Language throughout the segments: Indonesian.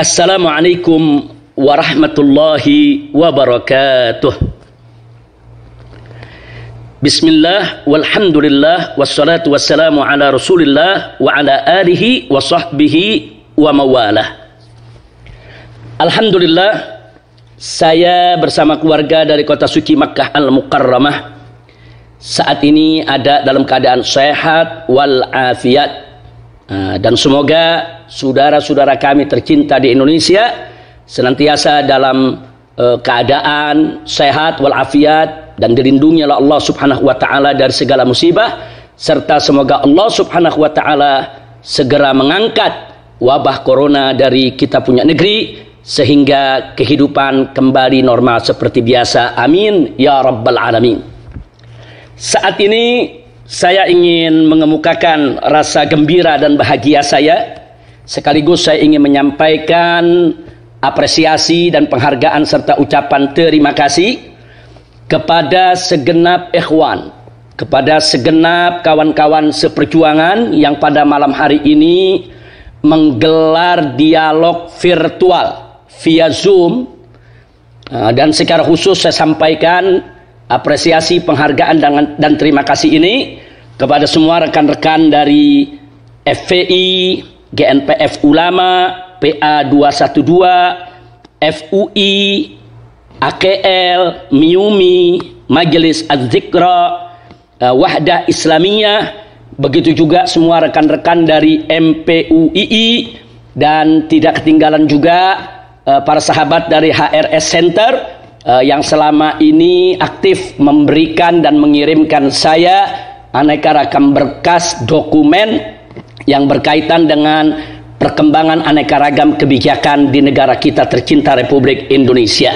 Assalamualaikum warahmatullahi wabarakatuh. Bismillah, walhamdulillah, wassalatu wassalamu ala rasulillah wa ala alihi wa sahbihi wa mawalah. Alhamdulillah, saya bersama keluarga dari kota suci Makkah Al-Mukarramah saat ini ada dalam keadaan sehat walafiat. Dan semoga saudara-saudara kami tercinta di Indonesia senantiasa dalam keadaan sehat walafiat dan dilindungi oleh Allah Subhanahu wa taala dari segala musibah, serta semoga Allah Subhanahu wa taala segera mengangkat wabah corona dari kita punya negeri sehingga kehidupan kembali normal seperti biasa. Amin ya rabbal alamin. Saat ini saya ingin mengemukakan rasa gembira dan bahagia saya. Sekaligus saya ingin menyampaikan apresiasi dan penghargaan serta ucapan terima kasih kepada segenap ikhwan, kepada segenap kawan-kawan seperjuangan yang pada malam hari ini menggelar dialog virtual via Zoom. Dan secara khusus saya sampaikan apresiasi, penghargaan dan terima kasih ini kepada semua rekan-rekan dari FPI, GNPF Ulama, PA 212, FUI, AKL, MIUMI, Majelis Az-Zikra, Wahdah Islamiyah, begitu juga semua rekan-rekan dari MPUII, dan tidak ketinggalan juga para sahabat dari HRS Center yang selama ini aktif memberikan dan mengirimkan saya aneka ragam berkas dokumen yang berkaitan dengan perkembangan aneka ragam kebijakan di negara kita tercinta Republik Indonesia.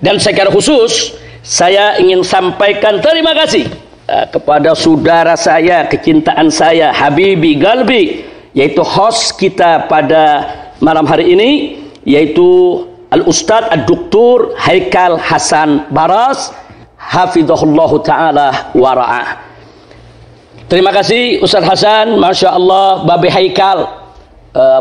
Dan secara khusus saya ingin sampaikan terima kasih kepada saudara saya, kecintaan saya, Habibi Galbi, yaitu host kita pada malam hari ini, yaitu Al-Ustadz Ad-Doktor Haikal Hasan Baras, hafizahullahu ta'ala wara'ah. Terima kasih Ustadz Hasan, Masya Allah, Babe Haikal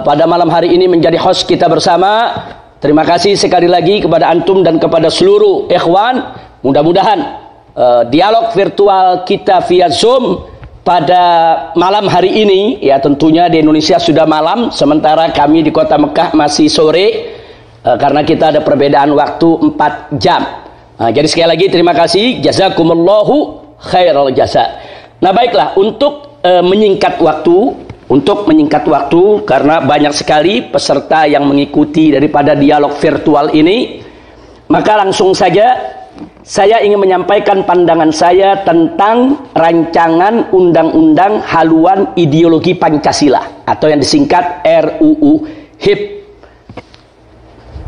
pada malam hari ini menjadi host kita bersama. Terima kasih sekali lagi kepada antum dan kepada seluruh ikhwan. Mudah-mudahan dialog virtual kita via Zoom pada malam hari ini, ya tentunya di Indonesia sudah malam, sementara kami di kota Mekah masih sore, karena kita ada perbedaan waktu 4 jam. Jadi sekali lagi terima kasih, jazakumullahu khairal jasa. Nah baiklah, untuk menyingkat waktu, karena banyak sekali peserta yang mengikuti daripada dialog virtual ini, maka langsung saja saya ingin menyampaikan pandangan saya tentang rancangan undang-undang haluan ideologi Pancasila atau yang disingkat RUU HIP.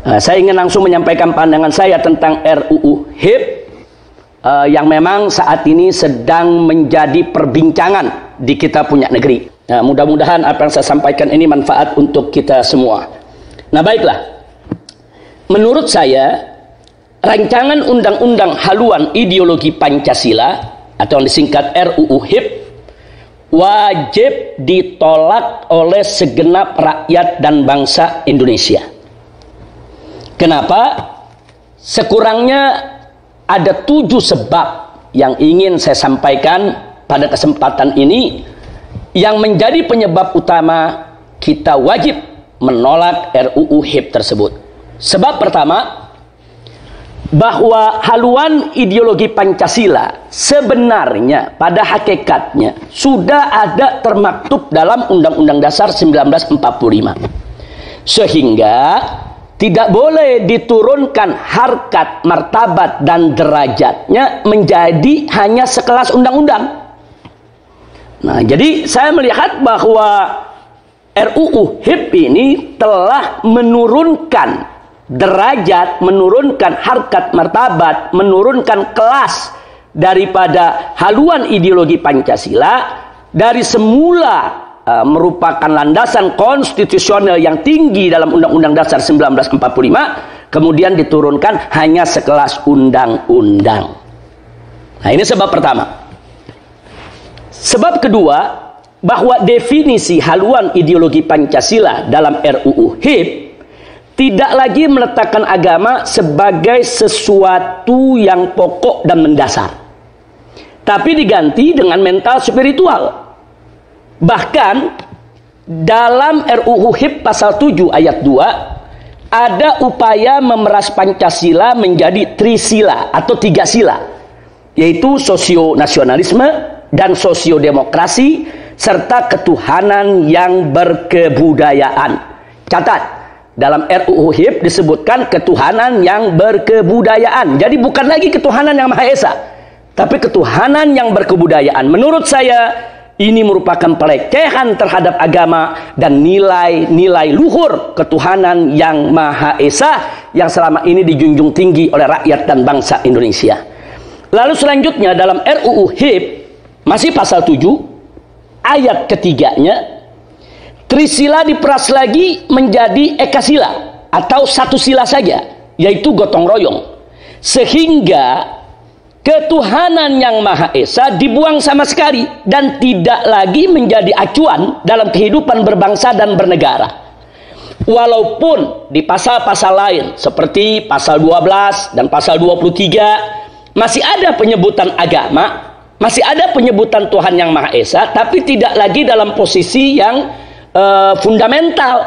Saya ingin langsung menyampaikan pandangan saya tentang RUU HIP yang memang saat ini sedang menjadi perbincangan di kita punya negeri. Nah, mudah-mudahan apa yang saya sampaikan ini manfaat untuk kita semua. Nah baiklah, menurut saya rancangan undang-undang haluan ideologi Pancasila atau yang disingkat RUU HIP wajib ditolak oleh segenap rakyat dan bangsa Indonesia. Kenapa? Sekurangnya ada 7 sebab yang ingin saya sampaikan pada kesempatan ini yang menjadi penyebab utama kita wajib menolak RUU HIP tersebut. Sebab pertama, bahwa haluan ideologi Pancasila sebenarnya pada hakikatnya sudah ada termaktub dalam Undang-Undang Dasar 1945. Sehingga tidak boleh diturunkan harkat, martabat, dan derajatnya menjadi hanya sekelas undang-undang. Nah, jadi saya melihat bahwa RUU HIP ini telah menurunkan derajat, menurunkan harkat, martabat, menurunkan kelas daripada haluan ideologi Pancasila dari semula merupakan landasan konstitusional yang tinggi dalam Undang-Undang Dasar 1945, kemudian diturunkan hanya sekelas undang-undang. Nah, ini sebab pertama. Sebab kedua, bahwa definisi haluan ideologi Pancasila dalam RUU HIP tidak lagi meletakkan agama sebagai sesuatu yang pokok dan mendasar, tapi diganti dengan mental spiritual. Bahkan dalam RUU HIP pasal 7 ayat 2 ada upaya memeras Pancasila menjadi trisila atau 3 sila, yaitu sosio-nasionalisme dan sosio-demokrasi serta ketuhanan yang berkebudayaan. Catat, dalam RUU HIP disebutkan ketuhanan yang berkebudayaan. Jadi bukan lagi ketuhanan yang Maha Esa, tapi ketuhanan yang berkebudayaan. Menurut saya ini merupakan pelecehan terhadap agama dan nilai-nilai luhur ketuhanan yang Maha Esa yang selama ini dijunjung tinggi oleh rakyat dan bangsa Indonesia. Lalu selanjutnya dalam RUU HIP masih pasal 7 ayat ketiganya, trisila diperas lagi menjadi ekasila atau satu sila saja, yaitu gotong royong, sehingga ketuhanan yang Maha Esa dibuang sama sekali dan tidak lagi menjadi acuan dalam kehidupan berbangsa dan bernegara. Walaupun di pasal-pasal lain seperti pasal 12 dan pasal 23 masih ada penyebutan agama, masih ada penyebutan Tuhan yang Maha Esa, tapi tidak lagi dalam posisi yang fundamental,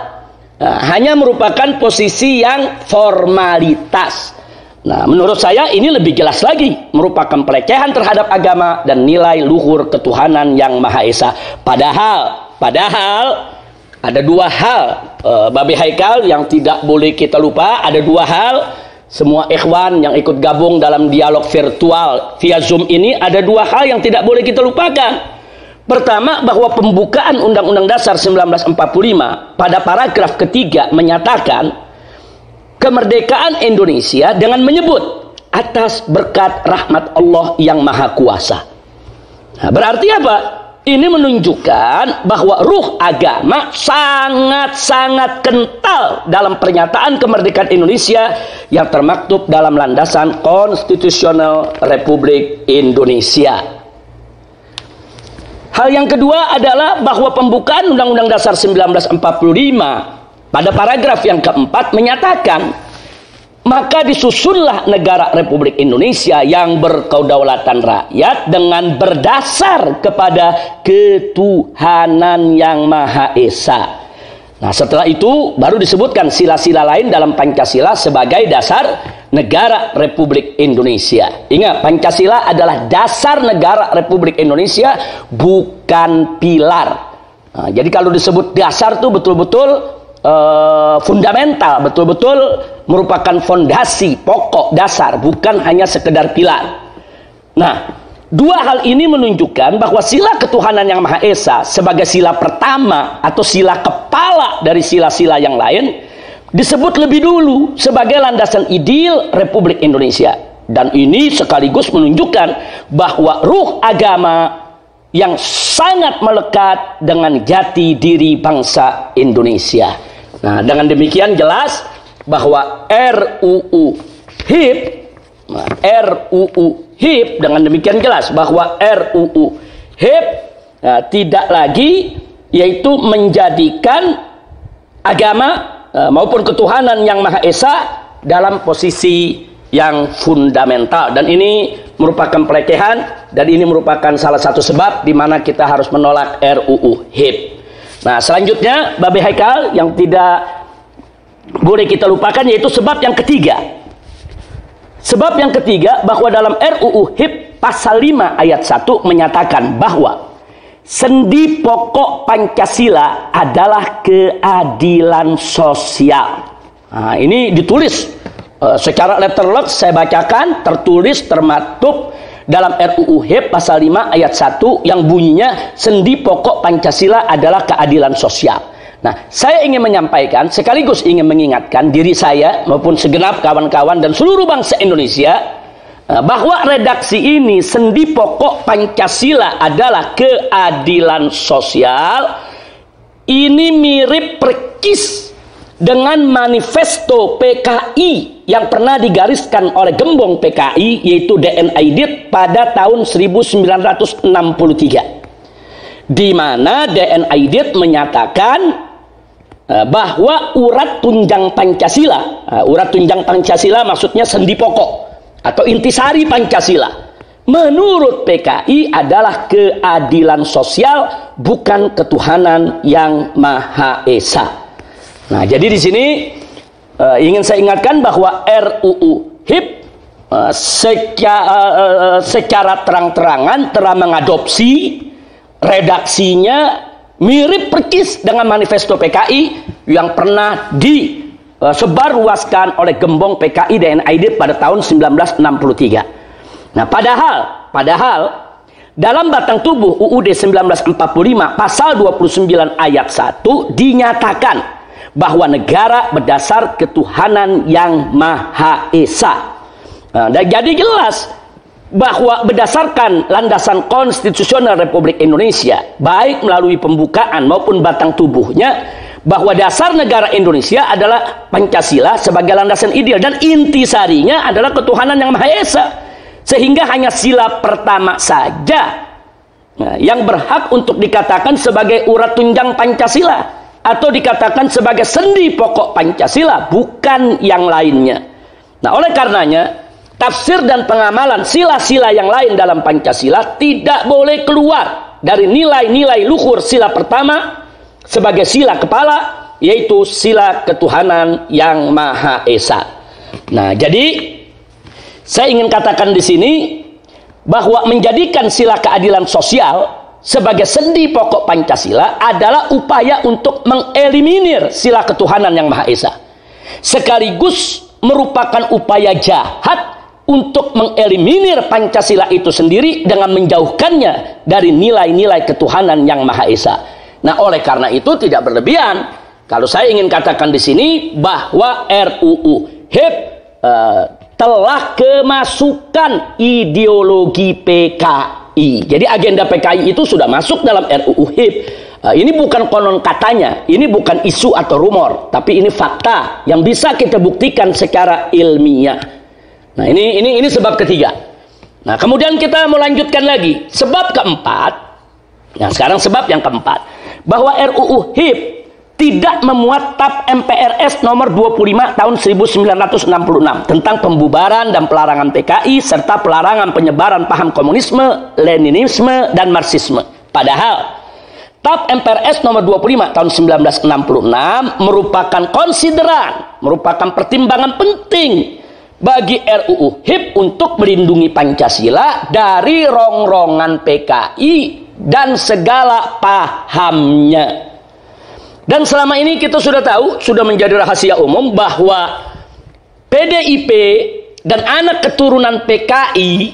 hanya merupakan posisi yang formalitas. Nah, menurut saya ini lebih jelas lagi merupakan pelecehan terhadap agama dan nilai luhur ketuhanan yang Maha Esa. Padahal ada dua hal, Babe Haikal, yang tidak boleh kita lupa. Ada dua hal, semua ikhwan yang ikut gabung dalam dialog virtual via Zoom ini, ada dua hal yang tidak boleh kita lupakan. Pertama, bahwa pembukaan Undang-Undang Dasar 1945 pada paragraf ketiga menyatakan kemerdekaan Indonesia dengan menyebut atas berkat rahmat Allah yang Maha Kuasa. Nah, berarti apa? Ini menunjukkan bahwa ruh agama sangat-sangat kental dalam pernyataan kemerdekaan Indonesia yang termaktub dalam landasan konstitusional Republik Indonesia. Hal yang kedua adalah bahwa pembukaan Undang-Undang Dasar 1945 pada paragraf yang keempat menyatakan, maka disusunlah negara Republik Indonesia yang berkedaulatan rakyat dengan berdasar kepada ketuhanan yang Maha Esa. Nah, setelah itu baru disebutkan sila-sila lain dalam Pancasila sebagai dasar negara Republik Indonesia. Ingat, Pancasila adalah dasar negara Republik Indonesia, bukan pilar. Nah, jadi kalau disebut dasar itu betul-betul fundamental, betul-betul merupakan fondasi, pokok, dasar, bukan hanya sekedar pilar. Nah, dua hal ini menunjukkan bahwa sila ketuhanan yang Maha Esa sebagai sila pertama atau sila kepala dari sila-sila yang lain disebut lebih dulu sebagai landasan ideal Republik Indonesia. Dan ini sekaligus menunjukkan bahwa ruh agama yang sangat melekat dengan jati diri bangsa Indonesia. Nah, dengan demikian jelas bahwa RUU HIP dengan demikian jelas bahwa RUU HIP tidak lagi yaitu menjadikan agama maupun ketuhanan yang Maha Esa dalam posisi yang fundamental, dan ini merupakan pelecehan dan ini merupakan salah satu sebab di mana kita harus menolak RUU HIP. Nah, selanjutnya Babe Haikal yang tidak boleh kita lupakan yaitu sebab yang ketiga. Sebab yang ketiga bahwa dalam RUU HIP pasal 5 ayat 1 menyatakan bahwa sendi pokok Pancasila adalah keadilan sosial. Nah, ini ditulis secara letterlock, saya bacakan, tertulis termaktub dalam RUU HIP pasal 5 ayat 1 yang bunyinya sendi pokok Pancasila adalah keadilan sosial. Nah, saya ingin menyampaikan sekaligus ingin mengingatkan diri saya maupun segenap kawan-kawan dan seluruh bangsa Indonesia bahwa redaksi ini, sendi pokok Pancasila adalah keadilan sosial, ini mirip persis dengan manifesto PKI yang pernah digariskan oleh gembong PKI yaitu DN Aidit pada tahun 1963, di mana DN Aidit menyatakan bahwa urat tunjang Pancasila, urat tunjang Pancasila maksudnya sendi pokok atau intisari Pancasila, menurut PKI adalah keadilan sosial, bukan ketuhanan yang Maha Esa. Nah, jadi di sini ingin saya ingatkan bahwa RUU HIP secara terang-terangan telah mengadopsi redaksinya mirip persis dengan manifesto PKI yang pernah disebarluaskan oleh gembong PKI dan NID pada tahun 1963. Nah, padahal dalam batang tubuh UUD 1945 pasal 29 ayat 1 dinyatakan bahwa negara berdasar ketuhanan yang Maha Esa. Nah, dan jadi jelas bahwa berdasarkan landasan konstitusional Republik Indonesia, baik melalui pembukaan maupun batang tubuhnya, bahwa dasar negara Indonesia adalah Pancasila sebagai landasan ideal dan intisarinya adalah ketuhanan yang Maha Esa. Sehingga hanya sila pertama saja yang berhak untuk dikatakan sebagai urat tunjang Pancasila atau dikatakan sebagai sendi pokok Pancasila, bukan yang lainnya. Nah, oleh karenanya tafsir dan pengamalan sila-sila yang lain dalam Pancasila tidak boleh keluar dari nilai-nilai luhur sila pertama sebagai sila kepala, yaitu sila ketuhanan yang Maha Esa. Nah, jadi saya ingin katakan di sini bahwa menjadikan sila keadilan sosial sebagai sendi pokok Pancasila adalah upaya untuk mengeliminir sila ketuhanan yang Maha Esa, sekaligus merupakan upaya jahat untuk mengeliminir Pancasila itu sendiri dengan menjauhkannya dari nilai-nilai ketuhanan yang Maha Esa. Nah, oleh karena itu tidak berlebihan kalau saya ingin katakan di sini bahwa RUU HIP telah kemasukan ideologi PKI. Jadi agenda PKI itu sudah masuk dalam RUU HIP. Ini bukan konon katanya, ini bukan isu atau rumor, tapi ini fakta yang bisa kita buktikan secara ilmiah. Nah, ini sebab ketiga. Nah, kemudian kita melanjutkan lagi sebab keempat. Nah, sekarang sebab yang keempat, bahwa RUU HIP tidak memuat TAP MPRS nomor 25 tahun 1966 tentang pembubaran dan pelarangan PKI serta pelarangan penyebaran paham komunisme, Leninisme, dan Marxisme. Padahal TAP MPRS nomor 25 tahun 1966 merupakan konsideran, merupakan pertimbangan penting bagi RUU HIP untuk melindungi Pancasila dari rongrongan PKI dan segala pahamnya. Dan selama ini kita sudah tahu, sudah menjadi rahasia umum bahwa PDIP dan anak keturunan PKI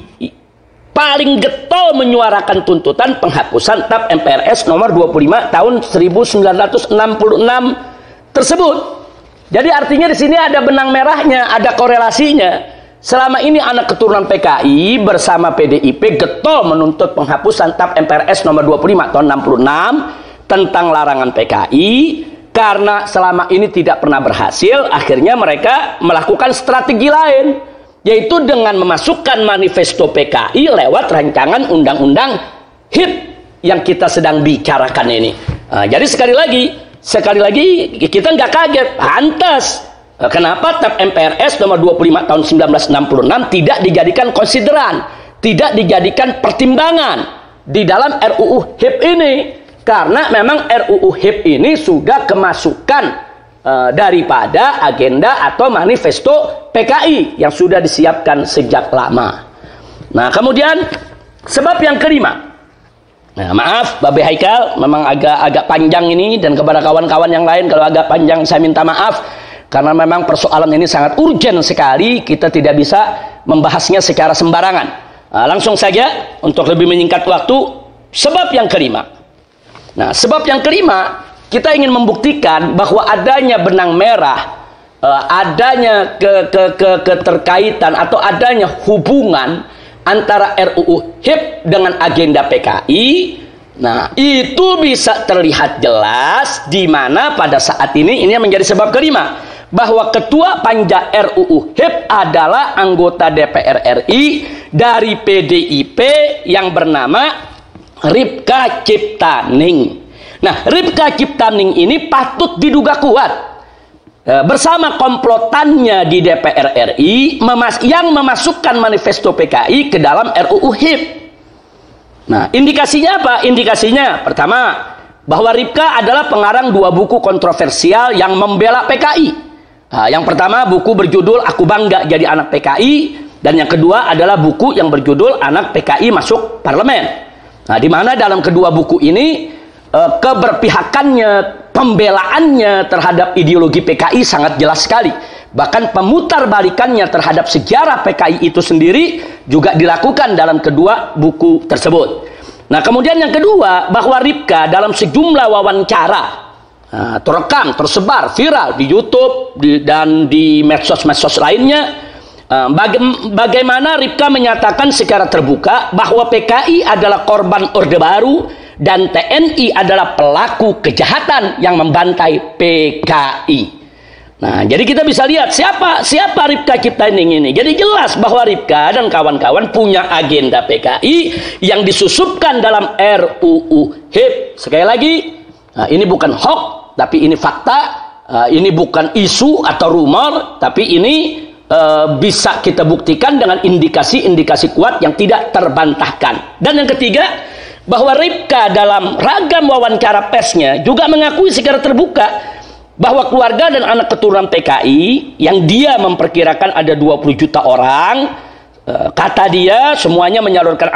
paling getol menyuarakan tuntutan penghapusan TAP MPRS nomor 25 tahun 1966 tersebut. Jadi artinya di sini ada benang merahnya, ada korelasinya. Selama ini anak keturunan PKI bersama PDIP getol menuntut penghapusan TAP MPRS nomor 25 tahun 66 tentang larangan PKI, karena selama ini tidak pernah berhasil. Akhirnya mereka melakukan strategi lain, yaitu dengan memasukkan manifesto PKI lewat rancangan undang-undang HIP yang kita sedang bicarakan ini. Jadi sekali lagi kita nggak kaget, pantas kenapa TAP MPRS nomor 25 tahun 1966 tidak dijadikan konsideran, tidak dijadikan pertimbangan di dalam RUU HIP ini. Karena memang RUU HIP ini sudah kemasukan daripada agenda atau manifesto PKI yang sudah disiapkan sejak lama. Nah, kemudian sebab yang kelima. Nah, maaf Babe Haikal, memang agak panjang ini, dan kepada kawan-kawan yang lain kalau agak panjang saya minta maaf, karena memang persoalan ini sangat urgent sekali, kita tidak bisa membahasnya secara sembarangan. Nah, langsung saja untuk lebih menyingkat waktu, sebab yang kelima. Nah, sebab yang kelima, kita ingin membuktikan bahwa adanya benang merah, adanya keterkaitan atau adanya hubungan antara RUU HIP dengan agenda PKI. Nah, itu bisa terlihat jelas di mana pada saat ini yang menjadi sebab kelima, bahwa ketua panja RUU HIP adalah anggota DPR RI dari PDIP yang bernama Ripka Ciptaning. Nah, Ripka Ciptaning ini patut diduga kuat bersama komplotannya di DPR RI yang memasukkan manifesto PKI ke dalam RUU HIP. Nah, indikasinya apa? Indikasinya pertama, bahwa Ripka adalah pengarang 2 buku kontroversial yang membela PKI. Nah, yang pertama buku berjudul Aku Bangga Jadi Anak PKI, dan yang kedua adalah buku yang berjudul Anak PKI Masuk Parlemen. Nah, di mana dalam kedua buku ini keberpihakannya, pembelaannya terhadap ideologi PKI sangat jelas sekali. Bahkan pemutarbalikannya terhadap sejarah PKI itu sendiri juga dilakukan dalam kedua buku tersebut. Nah, kemudian yang kedua, bahwa Ripka dalam sejumlah wawancara terekam, tersebar, viral di YouTube dan di medsos-medsos lainnya, bagaimana Ripka menyatakan secara terbuka bahwa PKI adalah korban Orde Baru dan TNI adalah pelaku kejahatan yang membantai PKI. Nah, jadi kita bisa lihat siapa Ripka Ciptaning ini. Jadi jelas bahwa Ripka dan kawan-kawan punya agenda PKI yang disusupkan dalam RUU HIP. Sekali lagi, ini bukan hoax, tapi ini fakta. Ini bukan isu atau rumor, tapi ini bisa kita buktikan dengan indikasi-indikasi kuat yang tidak terbantahkan. Dan yang ketiga, bahwa Ripka dalam ragam wawancara persnya juga mengakui secara terbuka bahwa keluarga dan anak keturunan PKI yang dia memperkirakan ada 20 juta orang, kata dia semuanya menyalurkan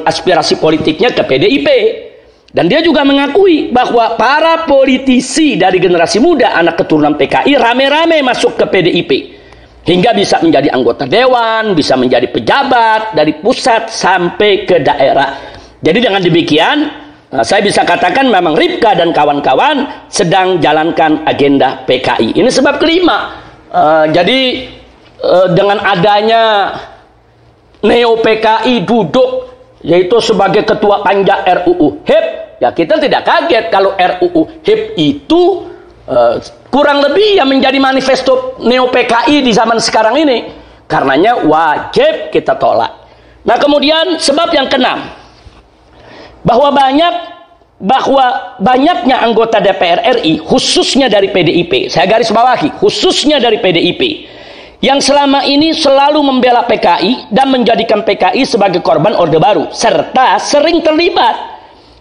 aspirasi politiknya ke PDIP. Dan dia juga mengakui bahwa para politisi dari generasi muda anak keturunan PKI rame-rame masuk ke PDIP, hingga bisa menjadi anggota dewan, bisa menjadi pejabat dari pusat sampai ke daerah. Jadi dengan demikian, saya bisa katakan memang Ripka dan kawan-kawan sedang jalankan agenda PKI. Ini sebab kelima. Jadi dengan adanya Neo PKI duduk yaitu sebagai ketua panja RUU HIP, ya kita tidak kaget kalau RUU HIP itu kurang lebih yang menjadi manifesto Neo PKI di zaman sekarang ini. Karenanya wajib kita tolak. Nah, kemudian sebab yang keenam, bahwa banyaknya anggota DPR RI, khususnya dari PDIP, saya garis bawahi, khususnya dari PDIP, yang selama ini selalu membela PKI dan menjadikan PKI sebagai korban Orde Baru, serta sering terlibat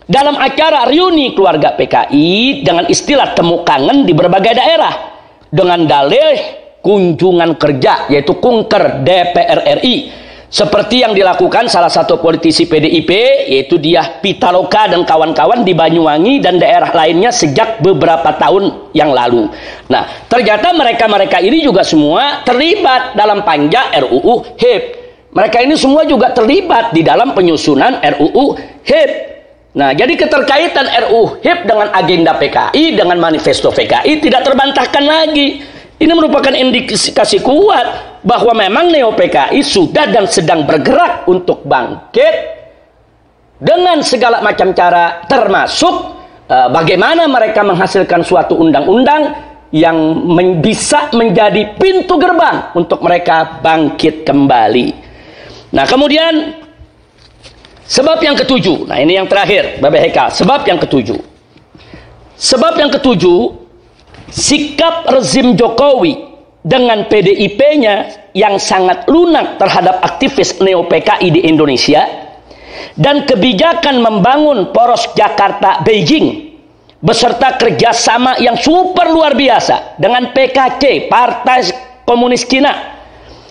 dalam acara reuni keluarga PKI dengan istilah temu kangen di berbagai daerah, dengan dalih kunjungan kerja, yaitu kunker DPR RI, seperti yang dilakukan salah satu politisi PDIP, yaitu Diah Pitaloka dan kawan-kawan di Banyuwangi dan daerah lainnya sejak beberapa tahun yang lalu. Nah, ternyata mereka-mereka ini juga semua terlibat dalam panja RUU HIP. Mereka ini semua juga terlibat di dalam penyusunan RUU HIP. Nah, jadi keterkaitan RUU HIP dengan agenda PKI, dengan manifesto PKI tidak terbantahkan lagi. Ini merupakan indikasi kuat bahwa memang Neo PKI sudah dan sedang bergerak untuk bangkit dengan segala macam cara, termasuk bagaimana mereka menghasilkan suatu undang-undang yang bisa menjadi pintu gerbang untuk mereka bangkit kembali. Nah, kemudian sebab yang ketujuh, nah ini yang terakhir, Bapak Heka, sebab yang ketujuh. Sebab yang ketujuh, sikap rezim Jokowi dengan PDIP-nya yang sangat lunak terhadap aktivis Neo PKI di Indonesia, dan kebijakan membangun poros Jakarta-Beijing beserta kerjasama yang super luar biasa dengan PKC, Partai Komunis Cina,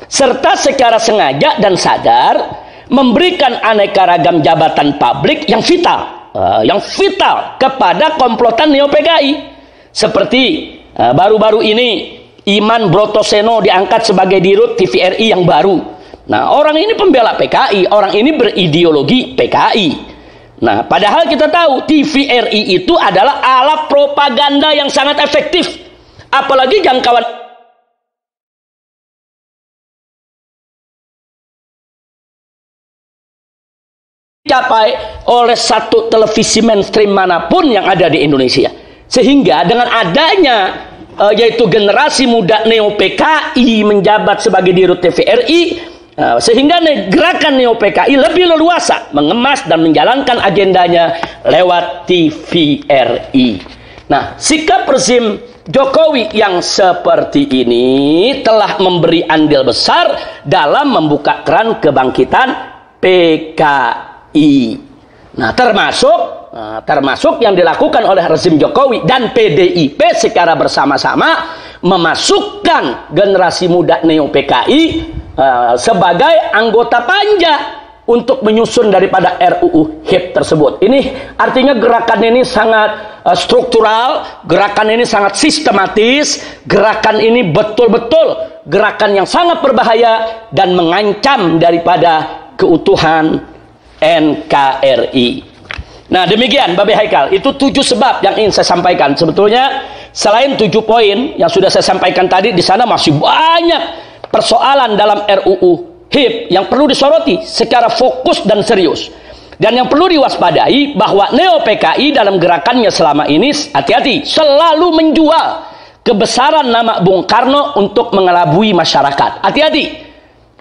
serta secara sengaja dan sadar memberikan aneka ragam jabatan publik yang vital kepada komplotan Neo PKI. Seperti baru-baru ini Iman Brotoseno diangkat sebagai dirut TVRI yang baru. Nah, orang ini pembela PKI, orang ini berideologi PKI. Nah, padahal kita tahu TVRI itu adalah alat propaganda yang sangat efektif. Apalagi jangkauan dicapai oleh satu televisi mainstream manapun yang ada di Indonesia. Sehingga dengan adanya yaitu generasi muda Neo PKI menjabat sebagai dirut TVRI, Sehingga gerakan Neo PKI lebih leluasa mengemas dan menjalankan agendanya lewat TVRI. Nah, sikap rezim Jokowi yang seperti ini telah memberi andil besar dalam membuka keran kebangkitan PKI. Nah, termasuk yang dilakukan oleh rezim Jokowi dan PDIP secara bersama-sama memasukkan generasi muda Neo PKI sebagai anggota panja untuk menyusun daripada RUU HIP tersebut. Ini artinya gerakan ini sangat struktural, gerakan ini sangat sistematis, gerakan ini betul-betul gerakan yang sangat berbahaya dan mengancam daripada keutuhan NKRI. Nah, demikian Babe Haikal, itu 7 sebab yang ingin saya sampaikan. Sebetulnya selain 7 poin yang sudah saya sampaikan tadi, di sana masih banyak persoalan dalam RUU HIP yang perlu disoroti secara fokus dan serius. Dan yang perlu diwaspadai bahwa Neo PKI dalam gerakannya selama ini, hati-hati, selalu menjual kebesaran nama Bung Karno untuk mengelabui masyarakat. Hati-hati.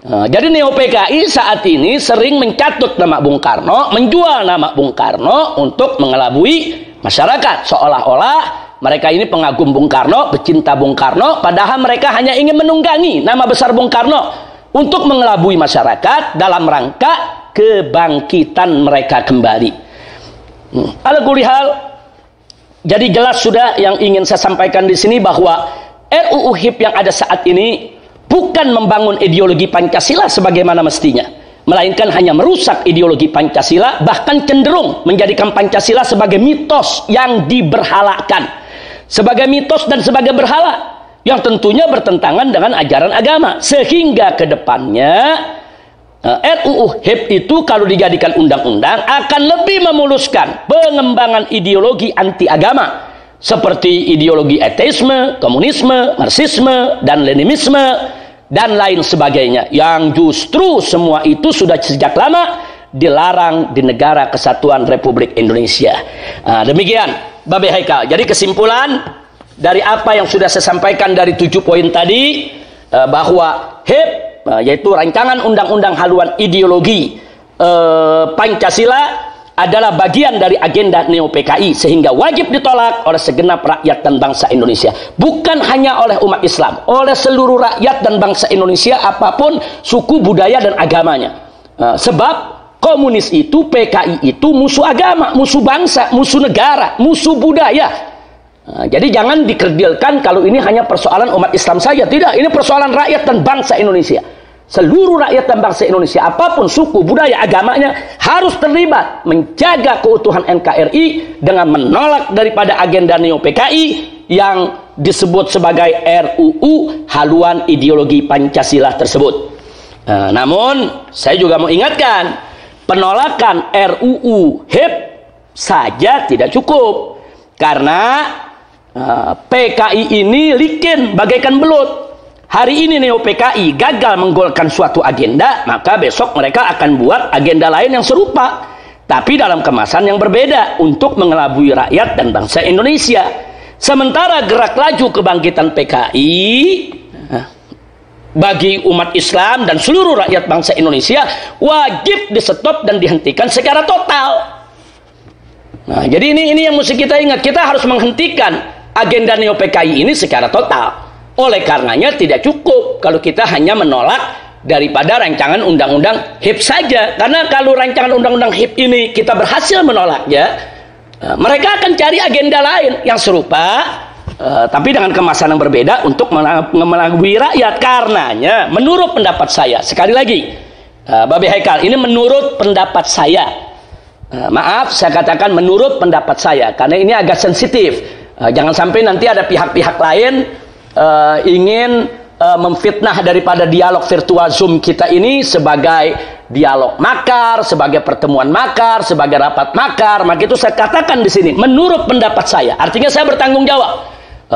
Jadi Neo PKI saat ini sering mencatut nama Bung Karno, menjual nama Bung Karno untuk mengelabui masyarakat. Seolah-olah mereka ini pengagum Bung Karno, pecinta Bung Karno, padahal mereka hanya ingin menunggangi nama besar Bung Karno untuk mengelabui masyarakat dalam rangka kebangkitan mereka kembali. Ala kulli hal, jadi jelas sudah yang ingin saya sampaikan di sini bahwa RUU HIP yang ada saat ini bukan membangun ideologi Pancasila sebagaimana mestinya, melainkan hanya merusak ideologi Pancasila, bahkan cenderung menjadikan Pancasila sebagai mitos yang diberhalakan, sebagai mitos dan sebagai berhala yang tentunya bertentangan dengan ajaran agama. Sehingga ke depannya RUU HIP itu kalau dijadikan undang-undang akan lebih memuluskan pengembangan ideologi anti agama seperti ideologi ateisme, komunisme, marxisme, dan leninisme dan lain sebagainya, yang justru semua itu sudah sejak lama dilarang di negara Kesatuan Republik Indonesia. Demikian Babe Haikal. Jadi kesimpulan dari apa yang sudah saya sampaikan dari 7 poin tadi, bahwa HIP yaitu rancangan undang-undang haluan ideologi Pancasila adalah bagian dari agenda Neo PKI, sehingga wajib ditolak oleh segenap rakyat dan bangsa Indonesia. Bukan hanya oleh umat Islam, oleh seluruh rakyat dan bangsa Indonesia, apapun suku, budaya, dan agamanya. Sebab komunis itu, PKI itu musuh agama, musuh bangsa, musuh negara, musuh budaya. Jadi jangan dikerdilkan kalau ini hanya persoalan umat Islam saja. Tidak, ini persoalan rakyat dan bangsa Indonesia. Seluruh rakyat dan bangsa Indonesia, apapun suku, budaya, agamanya, harus terlibat menjaga keutuhan NKRI dengan menolak daripada agenda Neo PKI yang disebut sebagai RUU haluan ideologi Pancasila tersebut. Namun saya juga mau ingatkan, penolakan RUU HIP saja tidak cukup, karena PKI ini licin bagaikan belut. Hari ini Neo PKI gagal menggolkan suatu agenda, maka besok mereka akan buat agenda lain yang serupa, tapi dalam kemasan yang berbeda untuk mengelabui rakyat dan bangsa Indonesia. Sementara gerak laju kebangkitan PKI bagi umat Islam dan seluruh rakyat bangsa Indonesia wajib di-stop dan dihentikan secara total. Nah, jadi ini yang mesti kita ingat, kita harus menghentikan agenda Neo PKI ini secara total. Oleh karenanya tidak cukup kalau kita hanya menolak daripada rancangan undang-undang HIP saja. Karena kalau rancangan undang-undang HIP ini kita berhasil menolaknya, mereka akan cari agenda lain yang serupa, tapi dengan kemasan yang berbeda untuk mengelabui rakyat. Karenanya menurut pendapat saya, sekali lagi Babe Haikal, ini menurut pendapat saya, maaf saya katakan menurut pendapat saya, karena ini agak sensitif. Jangan sampai nanti ada pihak-pihak lain ingin memfitnah daripada dialog virtual Zoom kita ini sebagai dialog makar, sebagai pertemuan makar, sebagai rapat makar. Maka itu saya katakan di sini menurut pendapat saya, artinya saya bertanggung jawab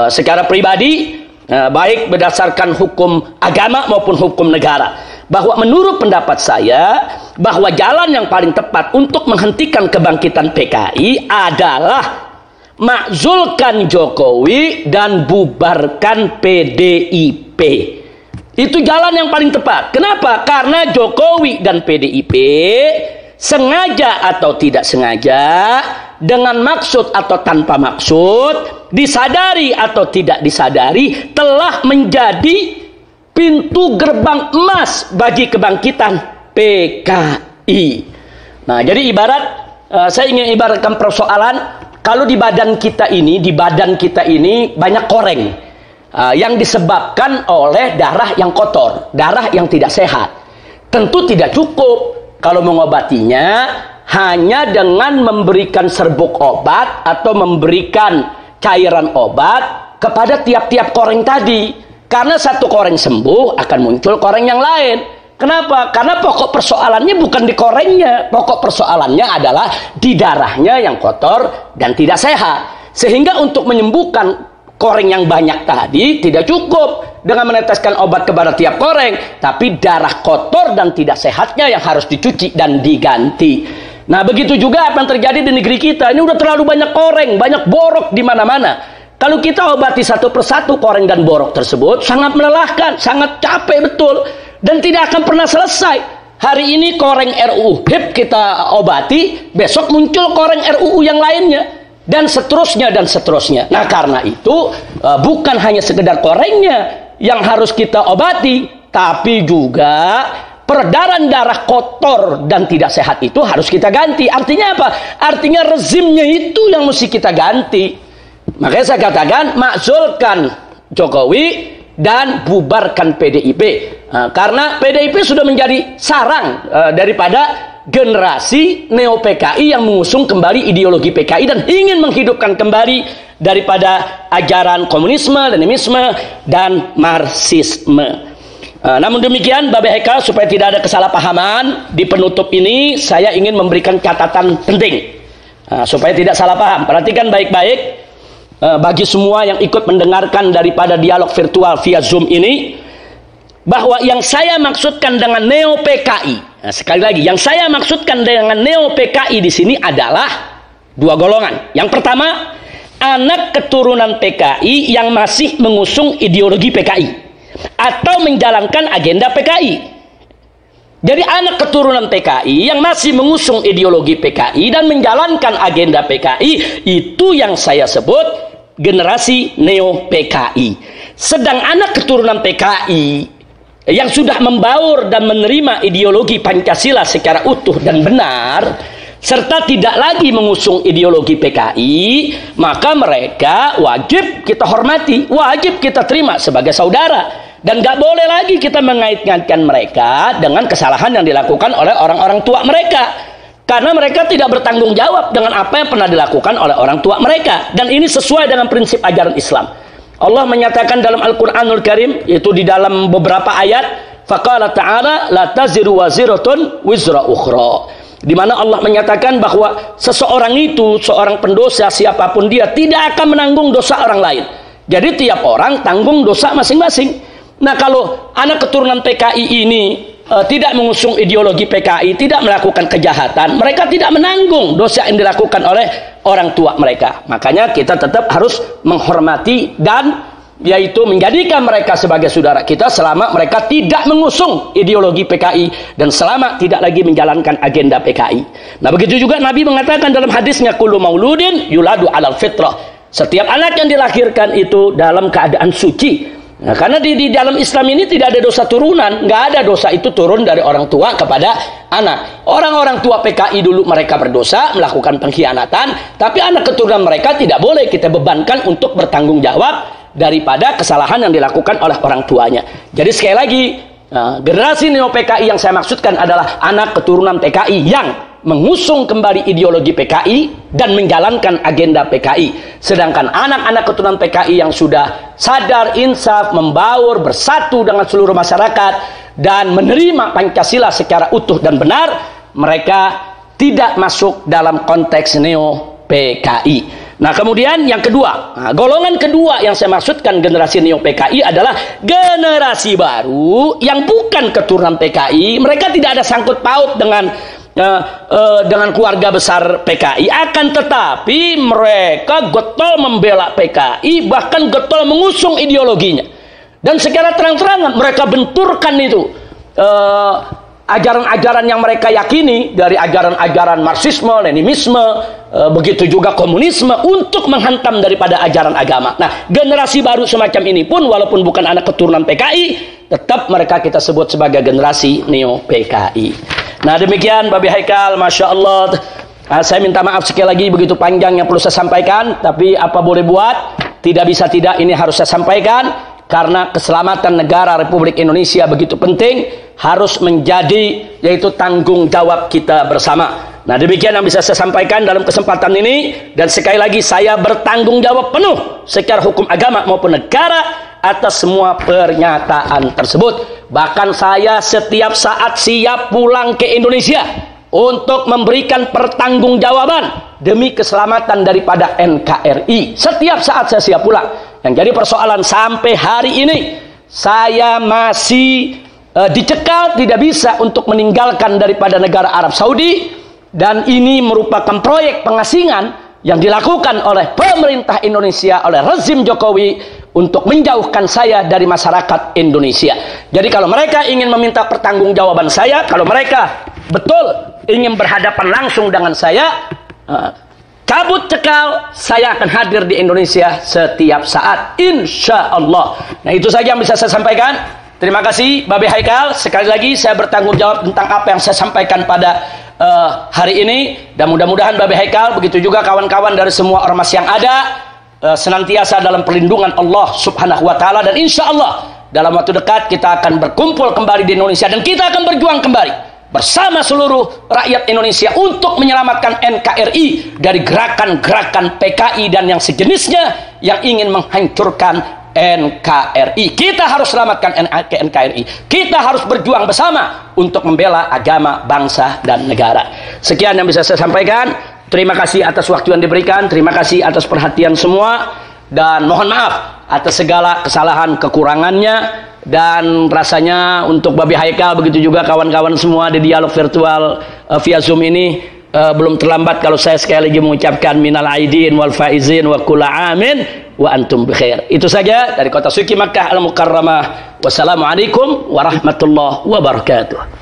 secara pribadi, baik berdasarkan hukum agama maupun hukum negara, bahwa menurut pendapat saya bahwa jalan yang paling tepat untuk menghentikan kebangkitan PKI adalah makzulkan Jokowi dan bubarkan PDIP. Itu jalan yang paling tepat. Kenapa? Karena Jokowi dan PDIP sengaja atau tidak sengaja, dengan maksud atau tanpa maksud, disadari atau tidak disadari, telah menjadi pintu gerbang emas bagi kebangkitan PKI. Nah, jadi saya ingin ibaratkan persoalan, kalau di badan kita ini banyak koreng yang disebabkan oleh darah yang kotor, darah yang tidak sehat. Tentu tidak cukup kalau mengobatinya hanya dengan memberikan serbuk obat atau memberikan cairan obat kepada tiap-tiap koreng tadi. Karena satu koreng sembuh akan muncul koreng yang lain. Kenapa? Karena pokok persoalannya bukan di korengnya. Pokok persoalannya adalah di darahnya yang kotor dan tidak sehat. Sehingga untuk menyembuhkan koreng yang banyak tadi tidak cukup dengan meneteskan obat kepada tiap koreng, tapi darah kotor dan tidak sehatnya yang harus dicuci dan diganti. Nah, begitu juga apa yang terjadi di negeri kita. Ini udah terlalu banyak koreng, banyak borok di mana-mana. Kalau kita obati satu persatu koreng dan borok tersebut, sangat melelahkan, sangat capek betul, dan tidak akan pernah selesai. Hari ini koreng RUU HIP kita obati, besok muncul koreng RUU yang lainnya, dan seterusnya dan seterusnya. Nah, karena itu bukan hanya sekedar korengnya yang harus kita obati, tapi juga peredaran darah kotor dan tidak sehat itu harus kita ganti. Artinya apa? Artinya rezimnya itu yang mesti kita ganti. Makanya saya katakan, makzulkan Jokowi dan bubarkan PDIP. Karena PDIP sudah menjadi sarang daripada generasi neo-PKI yang mengusung kembali ideologi PKI dan ingin menghidupkan kembali daripada ajaran komunisme, leninisme, dan marxisme. Namun demikian, Bapak Heka, supaya tidak ada kesalahpahaman, di penutup ini saya ingin memberikan catatan penting. Supaya tidak salah paham, perhatikan baik-baik. Bagi semua yang ikut mendengarkan daripada dialog virtual via Zoom ini, bahwa yang saya maksudkan dengan neo-PKI, sekali lagi, yang saya maksudkan dengan neo-PKI di sini adalah dua golongan. Yang pertama, anak keturunan PKI yang masih mengusung ideologi PKI atau menjalankan agenda PKI. Jadi anak keturunan PKI yang masih mengusung ideologi PKI dan menjalankan agenda PKI, itu yang saya sebut generasi neo-PKI. Sedang anak keturunan PKI yang sudah membaur dan menerima ideologi Pancasila secara utuh dan benar, serta tidak lagi mengusung ideologi PKI, maka mereka wajib kita hormati, wajib kita terima sebagai saudara. Dan gak boleh lagi kita mengait-ngaitkan mereka dengan kesalahan yang dilakukan oleh orang-orang tua mereka. Karena mereka tidak bertanggung jawab dengan apa yang pernah dilakukan oleh orang tua mereka. Dan ini sesuai dengan prinsip ajaran Islam. Allah menyatakan dalam Al-Quranul Karim, yaitu di dalam beberapa ayat, faqala ta'ala la taziru waziratun wizra ukhra. Di mana Allah menyatakan bahwa seseorang itu, seorang pendosa siapapun dia, tidak akan menanggung dosa orang lain. Jadi tiap orang tanggung dosa masing-masing. Nah, kalau anak keturunan PKI ini tidak mengusung ideologi PKI, tidak melakukan kejahatan, mereka tidak menanggung dosa yang dilakukan oleh orang tua mereka. Makanya kita tetap harus menghormati dan yaitu menjadikan mereka sebagai saudara kita selama mereka tidak mengusung ideologi PKI dan selama tidak lagi menjalankan agenda PKI. Nah, begitu juga Nabi mengatakan dalam hadisnya, kullu mauludin yuladu alal fitrah. Setiap anak yang dilahirkan itu dalam keadaan suci. Nah, karena di dalam Islam ini tidak ada dosa turunan, nggak ada dosa itu turun dari orang tua kepada anak. Orang-orang tua PKI dulu mereka berdosa, melakukan pengkhianatan, tapi anak keturunan mereka tidak boleh kita bebankan untuk bertanggung jawab daripada kesalahan yang dilakukan oleh orang tuanya. Jadi sekali lagi, generasi neo PKI yang saya maksudkan adalah anak keturunan PKI yang mengusung kembali ideologi PKI dan menjalankan agenda PKI. Sedangkan anak-anak keturunan PKI yang sudah sadar, insaf, membaur, bersatu dengan seluruh masyarakat dan menerima Pancasila secara utuh dan benar, mereka tidak masuk dalam konteks neo PKI. Nah, kemudian yang kedua, golongan kedua yang saya maksudkan generasi neo PKI adalah generasi baru yang bukan keturunan PKI. Mereka tidak ada sangkut paut dengan keluarga besar PKI, akan tetapi mereka getol membela PKI, bahkan getol mengusung ideologinya. Dan secara terang-terangan mereka benturkan itu ajaran-ajaran yang mereka yakini dari ajaran-ajaran Marxisme, Leninisme, begitu juga komunisme untuk menghantam daripada ajaran agama. Nah, generasi baru semacam ini pun walaupun bukan anak keturunan PKI, tetap mereka kita sebut sebagai generasi Neo PKI. Nah, demikian Babi Haikal, Masya Allah. Saya minta maaf sekali lagi begitu panjang yang perlu saya sampaikan, tapi apa boleh buat, tidak bisa tidak ini harus saya sampaikan. Karena keselamatan negara Republik Indonesia begitu penting, harus menjadi yaitu tanggung jawab kita bersama. Nah, demikian yang bisa saya sampaikan dalam kesempatan ini. Dan sekali lagi saya bertanggung jawab penuh secara hukum agama maupun negara atas semua pernyataan tersebut. Bahkan saya setiap saat siap pulang ke Indonesia untuk memberikan pertanggungjawaban demi keselamatan daripada NKRI. Setiap saat saya siap pulang. Yang jadi persoalan sampai hari ini saya masih dicekal, tidak bisa untuk meninggalkan daripada negara Arab Saudi, dan ini merupakan proyek pengasingan yang dilakukan oleh pemerintah Indonesia, oleh rezim Jokowi untuk menjauhkan saya dari masyarakat Indonesia. Jadi kalau mereka ingin meminta pertanggungjawaban saya, kalau mereka betul ingin berhadapan langsung dengan saya, cabut cekal, saya akan hadir di Indonesia setiap saat, insya Allah. Nah, itu saja yang bisa saya sampaikan. Terima kasih Babi Haikal. Sekali lagi saya bertanggung jawab tentang apa yang saya sampaikan pada hari ini. Dan mudah-mudahan Babi Haikal, begitu juga kawan-kawan dari semua ormas yang ada, senantiasa dalam perlindungan Allah Subhanahu wa Ta'ala. Dan insya Allah dalam waktu dekat kita akan berkumpul kembali di Indonesia, dan kita akan berjuang kembali bersama seluruh rakyat Indonesia untuk menyelamatkan NKRI dari gerakan-gerakan PKI dan yang sejenisnya yang ingin menghancurkan NKRI. Kita harus selamatkan NKRI. Kita harus berjuang bersama untuk membela agama, bangsa, dan negara. Sekian yang bisa saya sampaikan. Terima kasih atas waktu yang diberikan. Terima kasih atas perhatian semua. Dan mohon maaf atas segala kesalahan kekurangannya. Dan rasanya untuk Babi Haikal, begitu juga kawan-kawan semua di dialog virtual via Zoom ini, belum terlambat kalau saya sekali lagi mengucapkan minal aidin wal faizin wa kulla amin wa antum bikhair. Itu saja dari kota suci Makkah Al-Mukarramah. Wassalamualaikum warahmatullahi wabarakatuh.